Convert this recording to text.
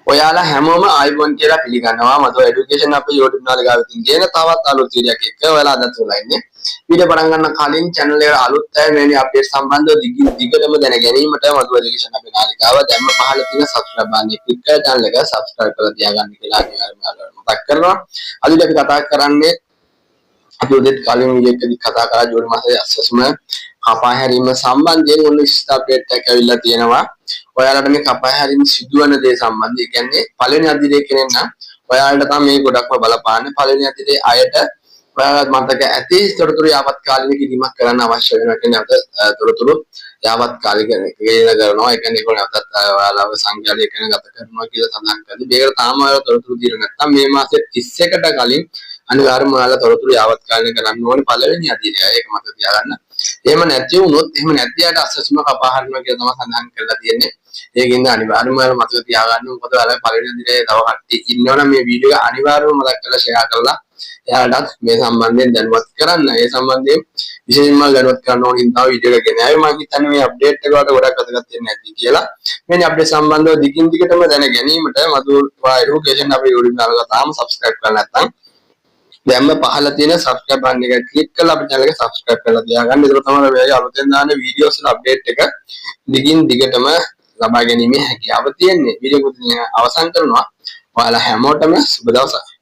ඔයාලා හැමෝම ආයිබෝන් කියලා පිළිගන්නවා මధు এডুকেෂන් අපේ YouTube නාල ගාවින් ගේන තවත් අලුත් වීඩියෝ එකක් ඔයාලා අදත් වෙලා ඉන්නේ වීඩියෝ පටන් ගන්න කලින් channel එකට අලුත් අය මෙවැනි අප්ඩේට් සම්බන්ධව දිගටම දැන ගැනීමට මధు এডুকেෂන් අපේ නාලිකාව දැම්ම පහළ තියෙන subscribe බටන් එක ක්ලික් කරලා channel එක subscribe කරලා තියාගන්න කියලා අනිවාර්යයෙන්ම මතක් කරනවා අද අපි කතා කරන්නේ අපි උදේට කලින් වීඩියෝ එකදී කතා කරා ජූලි මාසයේ අස්සස්ම කපා හැරීම සම්බන්ධයෙන් ඔන්න ඉස්ත අප්ඩේට් එකක් ඇවිල්ලා තියෙනවා ඔයාලට මේ කපා හැරීම සිදුවන දේ සම්බන්ධයෙන් කියන්නේ පළවෙනි අධිරේඛණයෙන් නම් ඔයාලට තමයි මේ ගොඩක්ම බලපාන්නේ පළවෙනි අධිරේ අයට ඔයාලට මතක ඇති තොරතුරු යාවත්කාලින කිරීමක් කරන්න අවශ්‍ය වෙනවා කියන්නේ අපිට තොරතුරු යාවත්කාලික කරනවා ඒ කියන්නේ ඒගොල්ලෝ නැවතත් ඔයාලව සංඛ්‍යාලයකන ගත කරනවා කියලා සඳහන් කරද්දී මේකට තාම ඔයාලා තොරතුරු දීලා නැත්නම් මේ මාසේ 31කට කලින් අනිවාර්යයෙන්ම ඔයාලා තොරතුරු යාවත්කාලින කරන්න ඕනේ පළවෙනි අධිරය ඒක මතක තියාගන්න එහෙම නැති වුණොත් එහෙම නැති යට අස්සස්ම කපා හරිනවා කියලා තමයි සඳහන් කරලා තියෙන්නේ. ඒකින්ද අනිවාර්යයෙන්ම ඔයාලා මතක තියාගන්න. මොකද ඔයාලා පළවෙනි දිනේ තව කට්ටිය ඉන්නවනම් මේ වීඩියෝ එක අනිවාර්යයෙන්ම මතක් කරලා ෂෙයා කරලා එයාලටත් මේ සම්බන්ධයෙන් දැනුවත් කරන්න. ඒ සම්බන්ධයෙන් විශේෂයෙන්ම දැනුවත් කරන්න ඕන හින්දා වීඩියෝ එක ගෙන ආවේ. මම හිතන්නේ මේ අප්ඩේට් එක වලට ගොඩක් වැදගත් වෙන්නේ නැති කියලා. මේ අප්ඩේට් සම්බන්ධව දිගින් දිගටම දැන ගැනීමට මధు এডুকেෂන් අපේ YouTube channel එක තාම subscribe කරලා නැත්නම් දැම්ම පහළ තියෙන subscribe බටන් එක ක්ලික් කරලා අපේ channel එක subscribe කරලා තියාගන්න. ඒක තමයි මේ අලුතෙන් දාන වීඩියෝස් වල අප්ඩේට් එක දිගින් දිගටම ලබා ගැනීමේ හැකියාව තියෙන්නේ. වීඩියෝ එක අවසන් කරනවා. ඔයාලා හැමෝටම සුබ දවසක්.